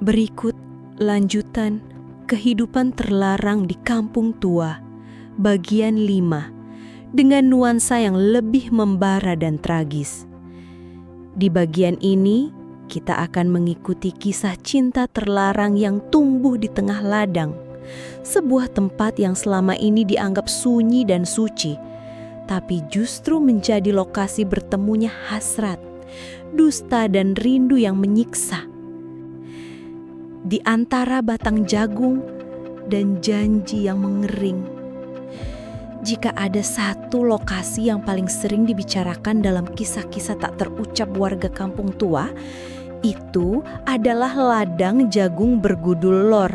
Berikut lanjutan Kehidupan Terlarang di Kampung Tua, bagian 5, dengan nuansa yang lebih membara dan tragis. Di bagian ini, kita akan mengikuti kisah cinta terlarang yang tumbuh di tengah ladang, sebuah tempat yang selama ini dianggap sunyi dan suci, tapi justru menjadi lokasi bertemunya hasrat, dusta dan rindu yang menyiksa. Di antara batang jagung dan janji yang mengering. Jika ada satu lokasi yang paling sering dibicarakan dalam kisah-kisah tak terucap warga Kampung Tua, itu adalah ladang jagung bergudul lor.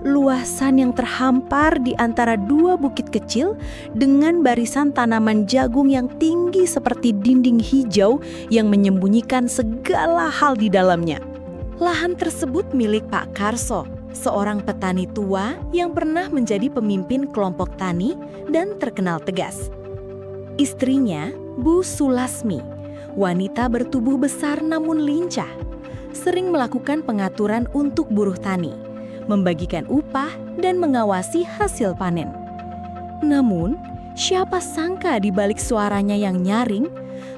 Luasan yang terhampar di antara dua bukit kecil dengan barisan tanaman jagung yang tinggi seperti dinding hijau yang menyembunyikan segala hal di dalamnya. Lahan tersebut milik Pak Karso, seorang petani tua yang pernah menjadi pemimpin kelompok tani dan terkenal tegas. Istrinya, Bu Sulasmi, wanita bertubuh besar namun lincah, sering melakukan pengaturan untuk buruh tani, membagikan upah dan mengawasi hasil panen. Namun, siapa sangka di balik suaranya yang nyaring,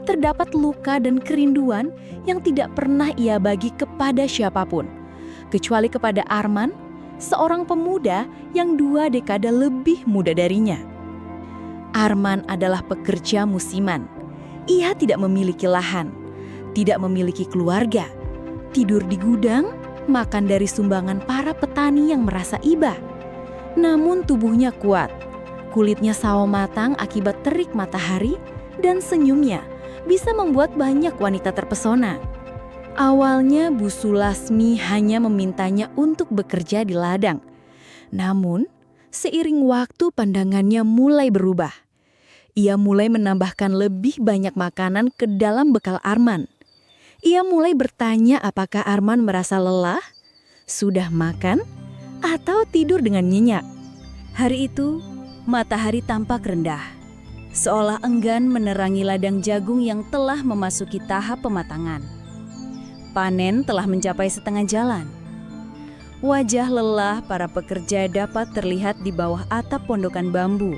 terdapat luka dan kerinduan yang tidak pernah ia bagi kepada siapapun, kecuali kepada Arman, seorang pemuda yang 2 dekade lebih muda darinya. Arman adalah pekerja musiman. Ia tidak memiliki lahan, tidak memiliki keluarga, tidur di gudang, makan dari sumbangan para petani yang merasa iba. Namun tubuhnya kuat, kulitnya sawo matang akibat terik matahari, dan senyumnya bisa membuat banyak wanita terpesona. Awalnya Bu Sulasmi hanya memintanya untuk bekerja di ladang. Namun, seiring waktu pandangannya mulai berubah. Ia mulai menambahkan lebih banyak makanan ke dalam bekal Arman. Ia mulai bertanya apakah Arman merasa lelah, sudah makan, atau tidur dengan nyenyak. Hari itu, matahari tampak rendah, seolah enggan menerangi ladang jagung yang telah memasuki tahap pematangan. Panen telah mencapai setengah jalan. Wajah lelah para pekerja dapat terlihat di bawah atap pondokan bambu.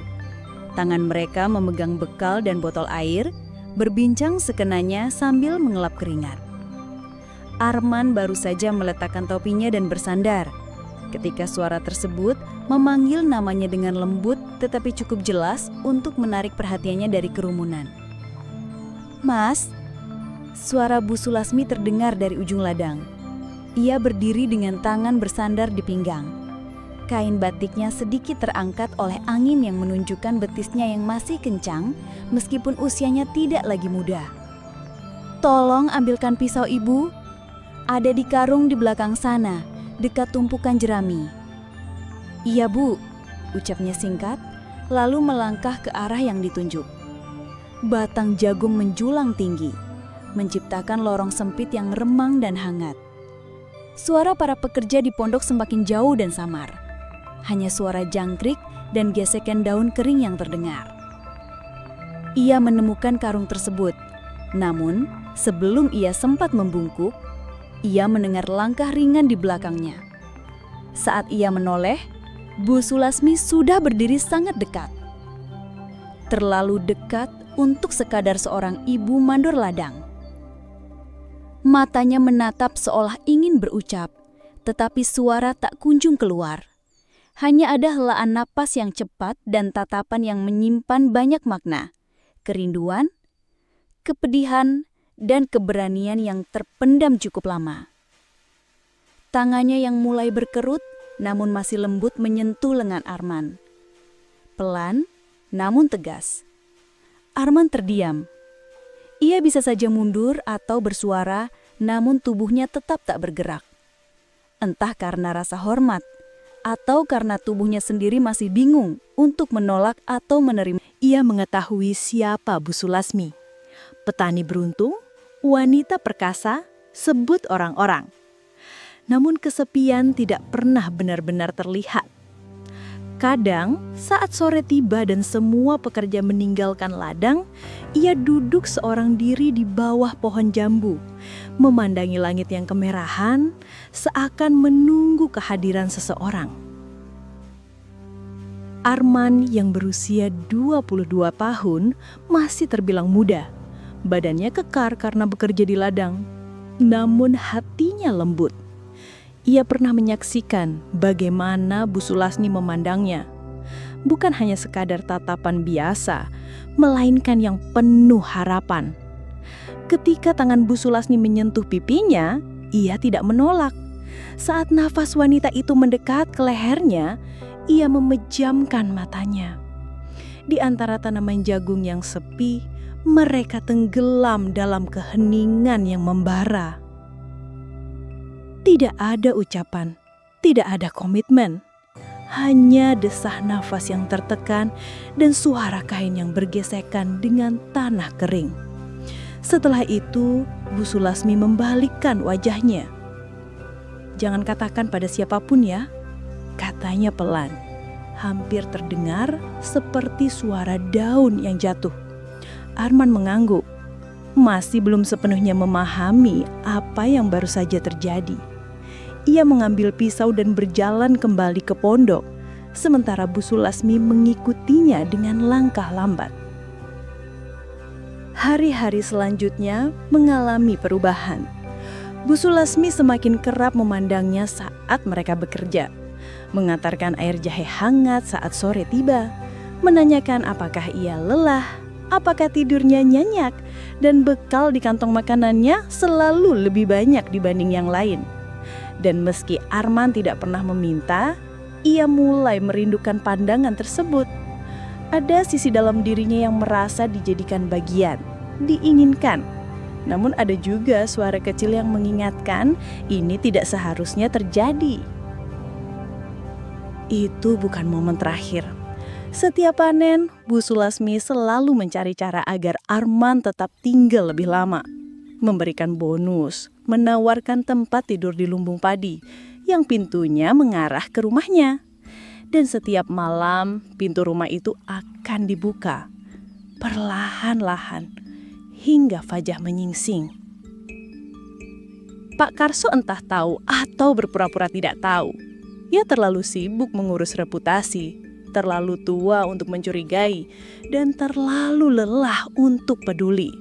Tangan mereka memegang bekal dan botol air, berbincang sekenanya sambil mengelap keringat. Arman baru saja meletakkan topinya dan bersandar, ketika suara tersebut memanggil namanya dengan lembut tetapi cukup jelas untuk menarik perhatiannya dari kerumunan. "Mas," suara Bu Sulasmi terdengar dari ujung ladang. Ia berdiri dengan tangan bersandar di pinggang. Kain batiknya sedikit terangkat oleh angin yang menunjukkan betisnya yang masih kencang meskipun usianya tidak lagi muda. "Tolong ambilkan pisau ibu. Ada di karung di belakang sana, dekat tumpukan jerami." "Iya bu," ucapnya singkat, lalu melangkah ke arah yang ditunjuk. Batang jagung menjulang tinggi, menciptakan lorong sempit yang remang dan hangat. Suara para pekerja di pondok semakin jauh dan samar. Hanya suara jangkrik dan gesekan daun kering yang terdengar. Ia menemukan karung tersebut, namun sebelum ia sempat membungkuk, ia mendengar langkah ringan di belakangnya. Saat ia menoleh, Bu Sulasmi sudah berdiri sangat dekat. Terlalu dekat untuk sekadar seorang ibu mandor ladang. Matanya menatap seolah ingin berucap, tetapi suara tak kunjung keluar. Hanya ada helaan napas yang cepat dan tatapan yang menyimpan banyak makna, kerinduan, kepedihan, dan keberanian yang terpendam cukup lama. Tangannya yang mulai berkerut namun masih lembut menyentuh lengan Arman. Pelan namun tegas. Arman terdiam. Ia bisa saja mundur atau bersuara, namun tubuhnya tetap tak bergerak. Entah karena rasa hormat atau karena tubuhnya sendiri masih bingung untuk menolak atau menerima. Ia mengetahui siapa Bu Sulasmi. Petani beruntung, wanita perkasa, sebut orang-orang. Namun kesepian tidak pernah benar-benar terlihat. Kadang saat sore tiba dan semua pekerja meninggalkan ladang, ia duduk seorang diri di bawah pohon jambu, memandangi langit yang kemerahan, seakan menunggu kehadiran seseorang. Arman yang berusia 22 tahun masih terbilang muda. Badannya kekar karena bekerja di ladang, namun hatinya lembut. Ia pernah menyaksikan bagaimana Bu Sulasmi memandangnya. Bukan hanya sekadar tatapan biasa, melainkan yang penuh harapan. Ketika tangan Bu Sulasmi menyentuh pipinya, ia tidak menolak. Saat nafas wanita itu mendekat ke lehernya, ia memejamkan matanya. Di antara tanaman jagung yang sepi, mereka tenggelam dalam keheningan yang membara. Tidak ada ucapan, tidak ada komitmen. Hanya desah nafas yang tertekan dan suara kain yang bergesekan dengan tanah kering. Setelah itu, Bu Sulasmi membalikkan wajahnya. "Jangan katakan pada siapapun ya," katanya pelan. Hampir terdengar seperti suara daun yang jatuh. Arman mengangguk. Masih belum sepenuhnya memahami apa yang baru saja terjadi. Ia mengambil pisau dan berjalan kembali ke pondok, sementara Bu Sulasmi mengikutinya dengan langkah lambat. Hari-hari selanjutnya mengalami perubahan. Bu Sulasmi semakin kerap memandangnya saat mereka bekerja, mengantarkan air jahe hangat saat sore tiba, menanyakan apakah ia lelah, apakah tidurnya nyenyak, dan bekal di kantong makanannya selalu lebih banyak dibanding yang lain. Dan meski Arman tidak pernah meminta, ia mulai merindukan pandangan tersebut. Ada sisi dalam dirinya yang merasa dijadikan bagian, diinginkan. Namun ada juga suara kecil yang mengingatkan ini tidak seharusnya terjadi. Itu bukan momen terakhir. Setiap panen, Bu Sulasmi selalu mencari cara agar Arman tetap tinggal lebih lama. Memberikan bonus, menawarkan tempat tidur di lumbung padi yang pintunya mengarah ke rumahnya. Dan setiap malam, pintu rumah itu akan dibuka perlahan-lahan hingga Fajah menyingsing. Pak Karso entah tahu atau berpura-pura tidak tahu. Ia terlalu sibuk mengurus reputasi, terlalu tua untuk mencurigai, dan terlalu lelah untuk peduli.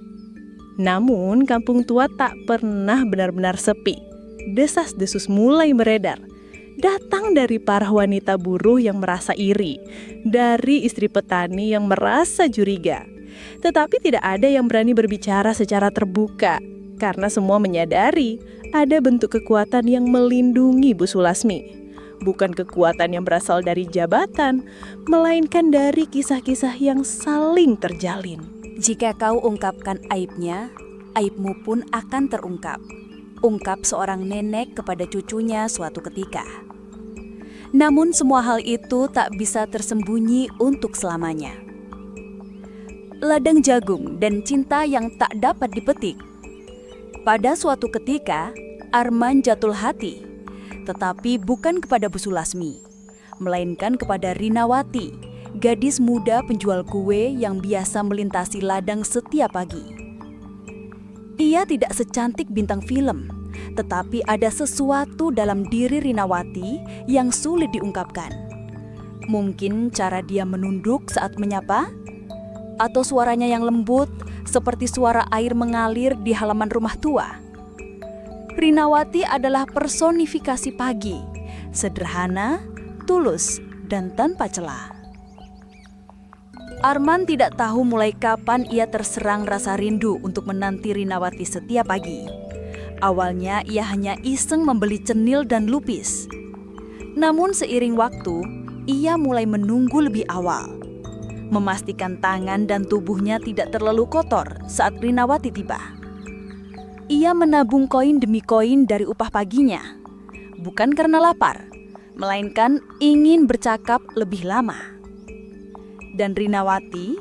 Namun kampung tua tak pernah benar-benar sepi. Desas-desus mulai beredar. Datang dari para wanita buruh yang merasa iri, dari istri petani yang merasa curiga. Tetapi tidak ada yang berani berbicara secara terbuka, karena semua menyadari ada bentuk kekuatan yang melindungi Bu Sulasmi. Bukan kekuatan yang berasal dari jabatan, melainkan dari kisah-kisah yang saling terjalin. Jika kau ungkapkan aibnya, aibmu pun akan terungkap. Ungkap seorang nenek kepada cucunya suatu ketika. Namun semua hal itu tak bisa tersembunyi untuk selamanya. Ladang jagung dan cinta yang tak dapat dipetik. Pada suatu ketika, Arman jatuh hati, tetapi bukan kepada Bu Sulasmi, melainkan kepada Rinawati, gadis muda penjual kue yang biasa melintasi ladang setiap pagi. Ia tidak secantik bintang film, tetapi ada sesuatu dalam diri Rinawati yang sulit diungkapkan. Mungkin cara dia menunduk saat menyapa, atau suaranya yang lembut seperti suara air mengalir di halaman rumah tua. Rinawati adalah personifikasi pagi, sederhana, tulus, dan tanpa celah. Arman tidak tahu mulai kapan ia terserang rasa rindu untuk menanti Rinawati setiap pagi. Awalnya ia hanya iseng membeli cenil dan lupis. Namun seiring waktu, ia mulai menunggu lebih awal. Memastikan tangan dan tubuhnya tidak terlalu kotor saat Rinawati tiba. Ia menabung koin demi koin dari upah paginya. Bukan karena lapar, melainkan ingin bercakap lebih lama. Dan Rinawati,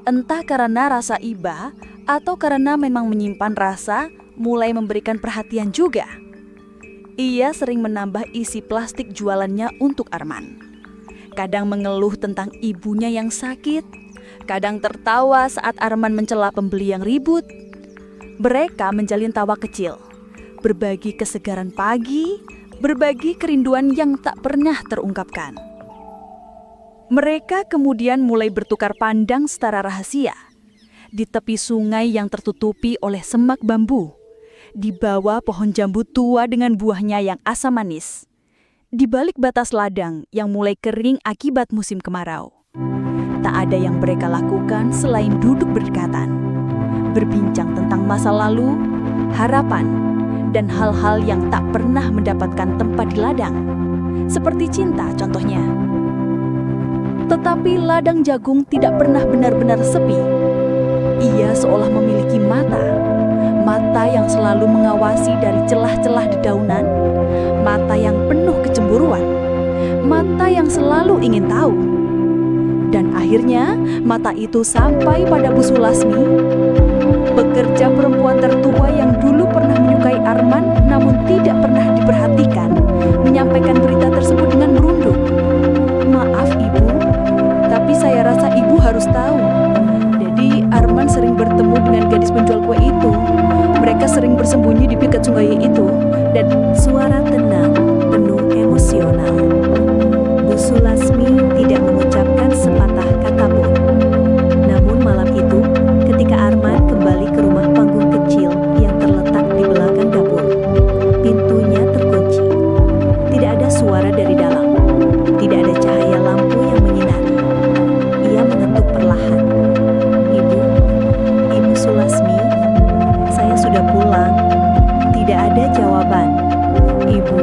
entah karena rasa iba atau karena memang menyimpan rasa, mulai memberikan perhatian juga. Ia sering menambah isi plastik jualannya untuk Arman. Kadang mengeluh tentang ibunya yang sakit, kadang tertawa saat Arman mencela pembeli yang ribut. Mereka menjalin tawa kecil, berbagi kesegaran pagi, berbagi kerinduan yang tak pernah terungkapkan. Mereka kemudian mulai bertukar pandang secara rahasia di tepi sungai yang tertutupi oleh semak bambu, di bawah pohon jambu tua dengan buahnya yang asam manis, di balik batas ladang yang mulai kering akibat musim kemarau. Tak ada yang mereka lakukan selain duduk berdekatan, berbincang tentang masa lalu, harapan, dan hal-hal yang tak pernah mendapatkan tempat di ladang, seperti cinta contohnya. Tetapi ladang jagung tidak pernah benar-benar sepi. Ia seolah memiliki mata yang selalu mengawasi dari celah-celah dedaunan, mata yang penuh kecemburuan, mata yang selalu ingin tahu. Dan akhirnya mata itu sampai pada Bu Sulasmi, pekerja perempuan tertua yang dulu pernah menyukai Arman namun tidak pernah diperhatikan, menyampaikan berita tersebut dengan merunduk. "Maaf Ibu, tapi saya rasa Ibu harus tahu. Jadi Arman sering bertemu dengan gadis penjual kue itu. Mereka sering bersembunyi di dekat sungai itu." Dan suara tenang, penuh emosional. Bu Sulasmi tidak mengucapkan sepatah kata pun. Namun malam itu, ketika Arman kembali ke rumah panggung kecil yang terletak di belakang dapur, pintunya terkunci. Tidak ada suara dari dalam. Tidak ada cahaya lampu yang menyinari. Ia mengetuk perlahan. Ibu Sulasmi, saya sudah pulang." Tidak ada jawaban. Ibu,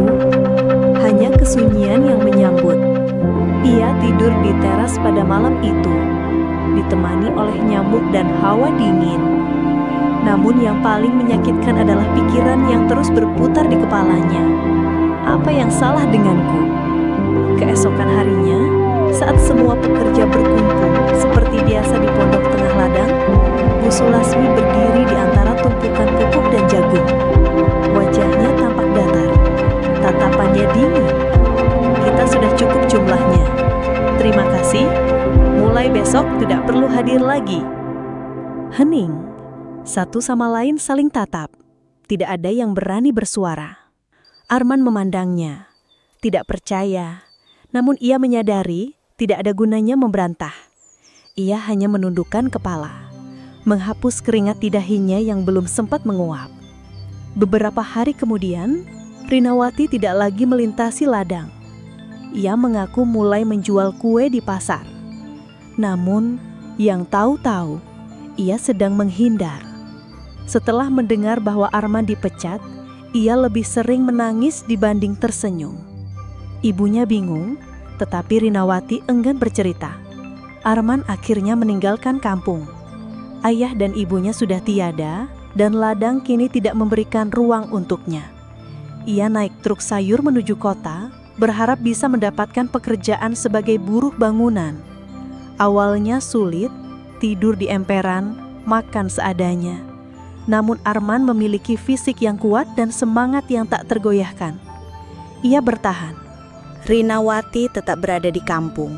hanya kesunyian yang menyambut. Ia tidur di teras pada malam itu, ditemani oleh nyamuk dan hawa dingin. Namun yang paling menyakitkan adalah pikiran yang terus berputar di kepalanya. Apa yang salah denganku? Keesokan harinya, saat semua pekerja berkumpul seperti biasa di pondok tengah ladang, Bu Sulasmi berdiri di antara tumpukan pupuk dan jagung. Wajahnya tampak datar, tatapannya dingin. "Kita sudah cukup jumlahnya. Terima kasih. Mulai besok tidak perlu hadir lagi." Hening. Satu sama lain saling tatap. Tidak ada yang berani bersuara. Arman memandangnya. Tidak percaya. Namun ia menyadari tidak ada gunanya memberantah. Ia hanya menundukkan kepala, menghapus keringat di dahinya yang belum sempat menguap. Beberapa hari kemudian, Rinawati tidak lagi melintasi ladang. Ia mengaku mulai menjual kue di pasar. Namun, yang tahu-tahu, ia sedang menghindar. Setelah mendengar bahwa Arman dipecat, ia lebih sering menangis dibanding tersenyum. Ibunya bingung, tetapi Rinawati enggan bercerita. Arman akhirnya meninggalkan kampung. Ayah dan ibunya sudah tiada, dan ladang kini tidak memberikan ruang untuknya. Ia naik truk sayur menuju kota, berharap bisa mendapatkan pekerjaan sebagai buruh bangunan. Awalnya sulit, tidur di emperan, makan seadanya. Namun Arman memiliki fisik yang kuat dan semangat yang tak tergoyahkan. Ia bertahan. Rinawati tetap berada di kampung.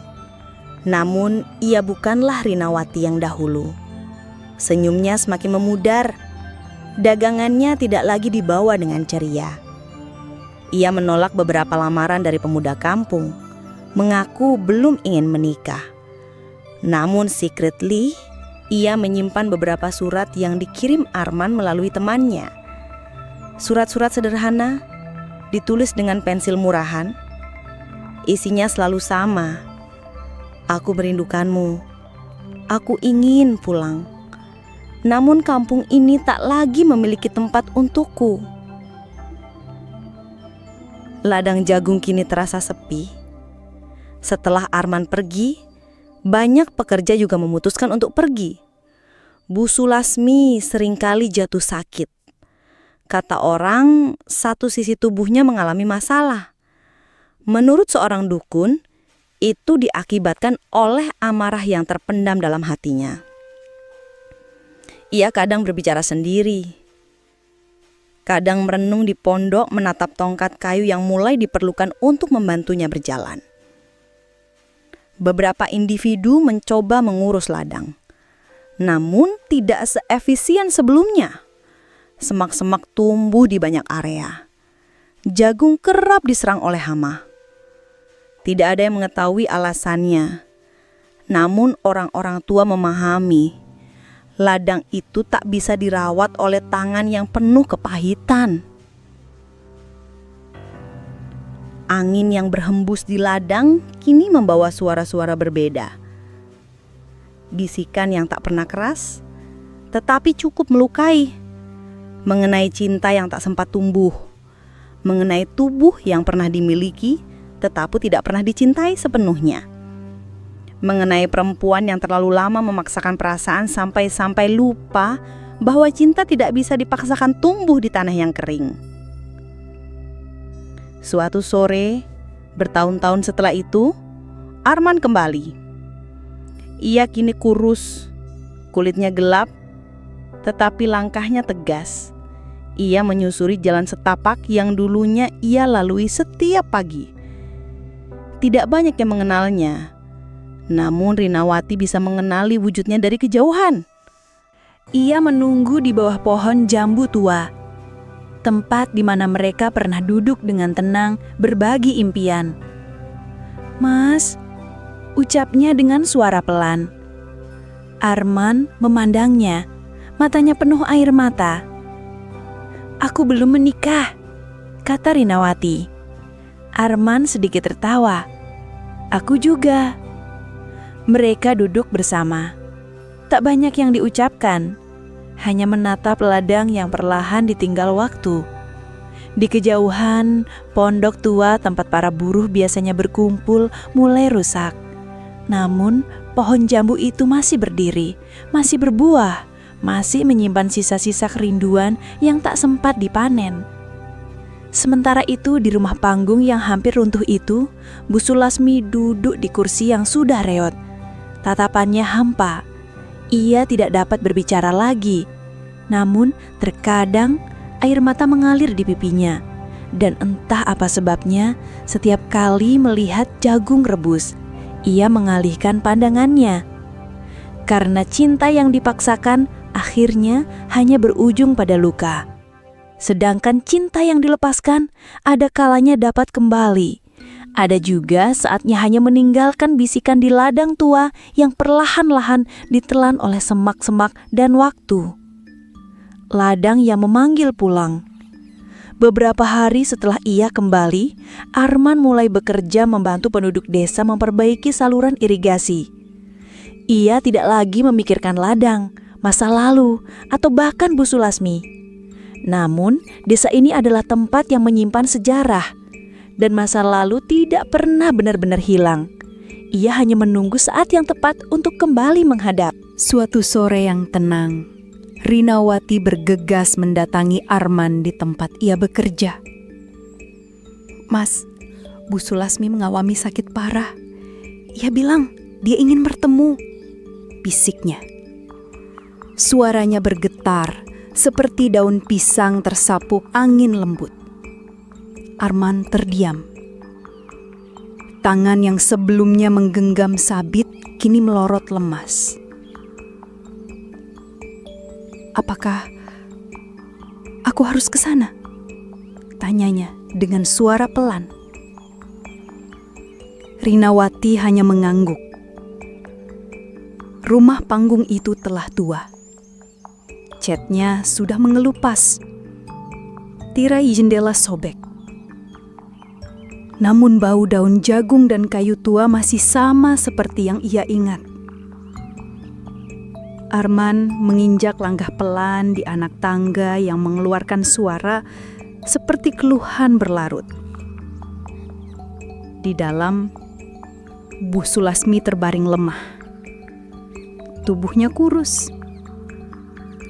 Namun ia bukanlah Rinawati yang dahulu. Senyumnya semakin memudar. Dagangannya tidak lagi dibawa dengan ceria. Ia menolak beberapa lamaran dari pemuda kampung, mengaku belum ingin menikah. Namun secretly, ia menyimpan beberapa surat yang dikirim Arman melalui temannya. Surat-surat sederhana, ditulis dengan pensil murahan. Isinya selalu sama. "Aku merindukanmu. Aku ingin pulang. Namun kampung ini tak lagi memiliki tempat untukku." Ladang jagung kini terasa sepi. Setelah Arman pergi, banyak pekerja juga memutuskan untuk pergi. Bu Sulasmi seringkali jatuh sakit. Kata orang, satu sisi tubuhnya mengalami masalah. Menurut seorang dukun, itu diakibatkan oleh amarah yang terpendam dalam hatinya. Ia kadang berbicara sendiri, kadang merenung di pondok menatap tongkat kayu yang mulai diperlukan untuk membantunya berjalan. Beberapa individu mencoba mengurus ladang, namun tidak seefisien sebelumnya. Semak-semak tumbuh di banyak area. Jagung kerap diserang oleh hama. Tidak ada yang mengetahui alasannya. Namun orang-orang tua memahami, ladang itu tak bisa dirawat oleh tangan yang penuh kepahitan. Angin yang berhembus di ladang kini membawa suara-suara berbeda. Bisikan yang tak pernah keras, tetapi cukup melukai. Mengenai cinta yang tak sempat tumbuh. Mengenai tubuh yang pernah dimiliki, tetapi tidak pernah dicintai sepenuhnya. Mengenai perempuan yang terlalu lama memaksakan perasaan sampai lupa bahwa cinta tidak bisa dipaksakan tumbuh di tanah yang kering. Suatu sore, bertahun-tahun setelah itu, Arman kembali. Ia kini kurus, kulitnya gelap, tetapi langkahnya tegas. Ia menyusuri jalan setapak yang dulunya ia lalui setiap pagi. Tidak banyak yang mengenalnya, namun Rinawati bisa mengenali wujudnya dari kejauhan. Ia menunggu di bawah pohon jambu tua, tempat di mana mereka pernah duduk dengan tenang berbagi impian. "Mas," ucapnya dengan suara pelan. Arman memandangnya, matanya penuh air mata. "Aku belum menikah," kata Rinawati. Arman sedikit tertawa. "Aku juga." Mereka duduk bersama. Tak banyak yang diucapkan, hanya menatap ladang yang perlahan ditinggal waktu. Di kejauhan, pondok tua tempat para buruh biasanya berkumpul mulai rusak. Namun, pohon jambu itu masih berdiri, masih berbuah, masih menyimpan sisa-sisa kerinduan yang tak sempat dipanen. Sementara itu di rumah panggung yang hampir runtuh itu, Bu Sulasmi duduk di kursi yang sudah reot. Tatapannya hampa. Ia tidak dapat berbicara lagi. Namun terkadang air mata mengalir di pipinya. Dan entah apa sebabnya, setiap kali melihat jagung rebus, ia mengalihkan pandangannya. Karena cinta yang dipaksakan akhirnya hanya berujung pada luka. Sedangkan cinta yang dilepaskan ada kalanya dapat kembali. Ada juga saatnya hanya meninggalkan bisikan di ladang tua yang perlahan-lahan ditelan oleh semak-semak dan waktu. Ladang yang memanggil pulang. Beberapa hari setelah ia kembali, Arman mulai bekerja membantu penduduk desa memperbaiki saluran irigasi. Ia tidak lagi memikirkan ladang, masa lalu, atau bahkan Bu Sulasmi. Namun, desa ini adalah tempat yang menyimpan sejarah, dan masa lalu tidak pernah benar-benar hilang. Ia hanya menunggu saat yang tepat untuk kembali menghadap. Suatu sore yang tenang, Rinawati bergegas mendatangi Arman di tempat ia bekerja. "Mas, Bu Sulasmi mengalami sakit parah. Ia bilang dia ingin bertemu," bisiknya. Suaranya bergetar seperti daun pisang tersapu angin lembut. Arman terdiam. Tangan yang sebelumnya menggenggam sabit kini melorot lemas. "Apakah aku harus ke sana?" tanyanya dengan suara pelan. Rinawati hanya mengangguk. Rumah panggung itu telah tua. Catnya sudah mengelupas. Tirai jendela sobek. Namun bau daun jagung dan kayu tua masih sama seperti yang ia ingat. Arman menginjak langkah pelan di anak tangga yang mengeluarkan suara seperti keluhan berlarut. Di dalam, Bu Sulasmi terbaring lemah. Tubuhnya kurus.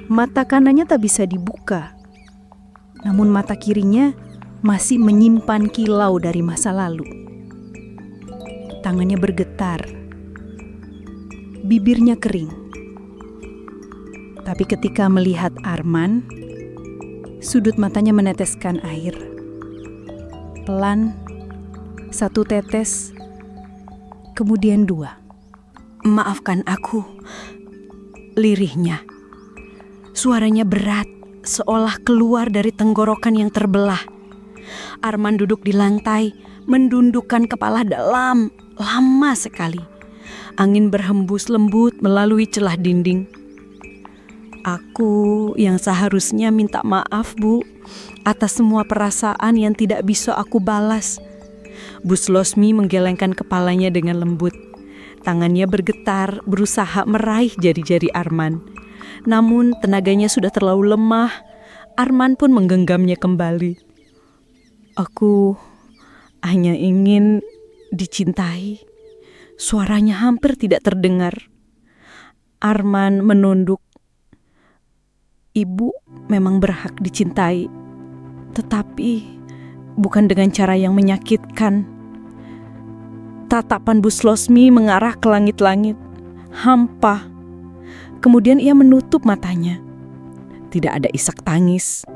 Mata kanannya tak bisa dibuka. Namun mata kirinya masih menyimpan kilau dari masa lalu. Tangannya bergetar. Bibirnya kering. Tapi ketika melihat Arman, sudut matanya meneteskan air. Pelan, satu tetes, kemudian dua. "Maafkan aku," lirihnya. Suaranya berat, seolah keluar dari tenggorokan yang terbelah. Arman duduk di lantai, mendundukkan kepala dalam, lama sekali. Angin berhembus lembut melalui celah dinding. Aku yang seharusnya minta maaf, Bu, atas semua perasaan yang tidak bisa aku balas. Bu Slosmi menggelengkan kepalanya dengan lembut. Tangannya bergetar, berusaha meraih jari-jari Arman. Namun tenaganya sudah terlalu lemah. Arman pun menggenggamnya kembali. Aku hanya ingin dicintai. Suaranya hampir tidak terdengar. Arman menunduk. Ibu memang berhak dicintai, tetapi bukan dengan cara yang menyakitkan. Tatapan Bu Slosmi mengarah ke langit-langit, hampa. Kemudian ia menutup matanya. Tidak ada isak tangis,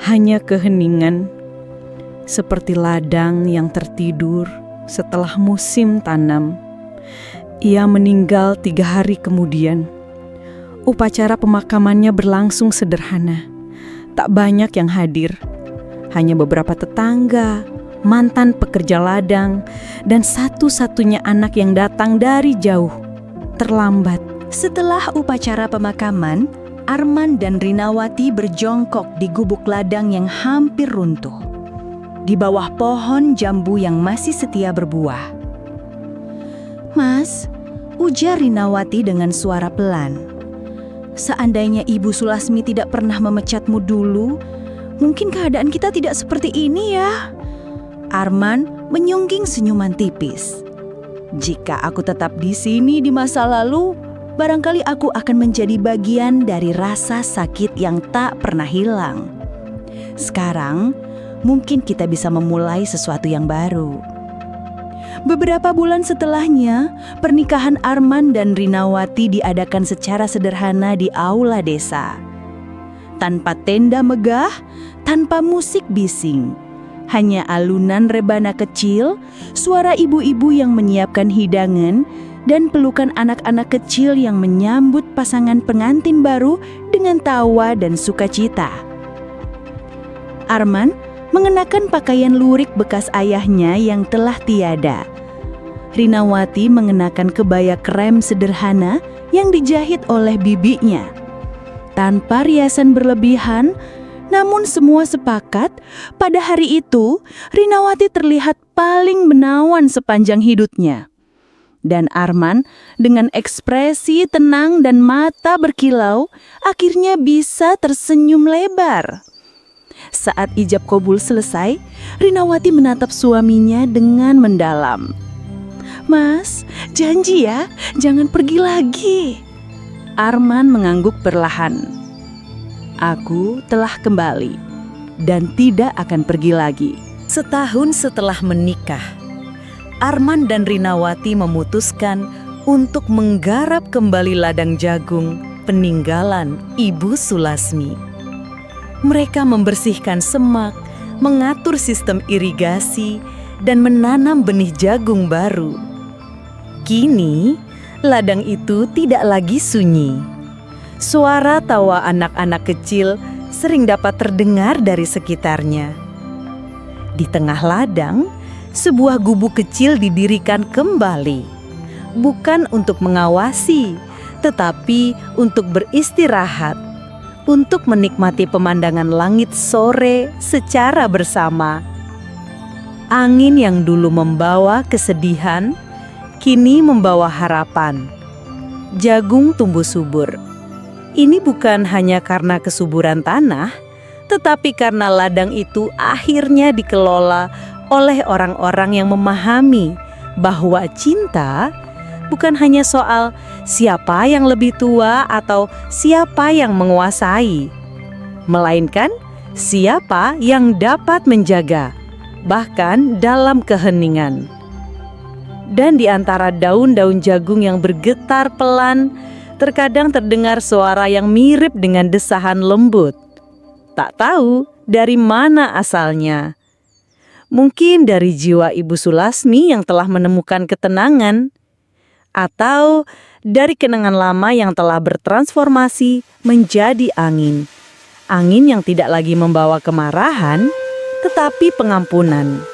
hanya keheningan, seperti ladang yang tertidur setelah musim tanam. Ia meninggal 3 hari kemudian. Upacara pemakamannya berlangsung sederhana. Tak banyak yang hadir. Hanya beberapa tetangga, mantan pekerja ladang, dan satu-satunya anak yang datang dari jauh. Terlambat. Setelah upacara pemakaman, Arman dan Rinawati berjongkok di gubuk ladang yang hampir runtuh. Di bawah pohon jambu yang masih setia berbuah. Mas, ujar Rinawati dengan suara pelan. Seandainya Ibu Sulasmi tidak pernah memecatmu dulu, mungkin keadaan kita tidak seperti ini ya. Arman menyungging senyuman tipis. Jika aku tetap di sini di masa lalu, barangkali aku akan menjadi bagian dari rasa sakit yang tak pernah hilang. Sekarang, mungkin kita bisa memulai sesuatu yang baru. Beberapa bulan setelahnya, pernikahan Arman dan Rinawati diadakan secara sederhana di aula desa. Tanpa tenda megah, tanpa musik bising. Hanya alunan rebana kecil, suara ibu-ibu yang menyiapkan hidangan, dan pelukan anak-anak kecil yang menyambut pasangan pengantin baru dengan tawa dan sukacita. Arman mengenakan pakaian lurik bekas ayahnya yang telah tiada. Rinawati mengenakan kebaya krem sederhana yang dijahit oleh bibinya. Tanpa riasan berlebihan, namun semua sepakat pada hari itu Rinawati terlihat paling menawan sepanjang hidupnya. Dan Arman dengan ekspresi tenang dan mata berkilau akhirnya bisa tersenyum lebar. Saat ijab kabul selesai, Rinawati menatap suaminya dengan mendalam. Mas, janji ya, jangan pergi lagi. Arman mengangguk perlahan. Aku telah kembali dan tidak akan pergi lagi. Setahun setelah menikah, Arman dan Rinawati memutuskan untuk menggarap kembali ladang jagung peninggalan Ibu Sulasmi. Mereka membersihkan semak, mengatur sistem irigasi, dan menanam benih jagung baru. Kini, ladang itu tidak lagi sunyi. Suara tawa anak-anak kecil sering dapat terdengar dari sekitarnya. Di tengah ladang, sebuah gubuk kecil didirikan kembali. Bukan untuk mengawasi, tetapi untuk beristirahat. Untuk menikmati pemandangan langit sore secara bersama. Angin yang dulu membawa kesedihan, kini membawa harapan. Jagung tumbuh subur. Ini bukan hanya karena kesuburan tanah, tetapi karena ladang itu akhirnya dikelola oleh orang-orang yang memahami bahwa cinta bukan hanya soal siapa yang lebih tua atau siapa yang menguasai, melainkan siapa yang dapat menjaga, bahkan dalam keheningan. Dan di antara daun-daun jagung yang bergetar pelan, terkadang terdengar suara yang mirip dengan desahan lembut. Tak tahu dari mana asalnya. Mungkin dari jiwa Ibu Sulasmi yang telah menemukan ketenangan, atau dari kenangan lama yang telah bertransformasi menjadi angin angin yang tidak lagi membawa kemarahan, tetapi pengampunan.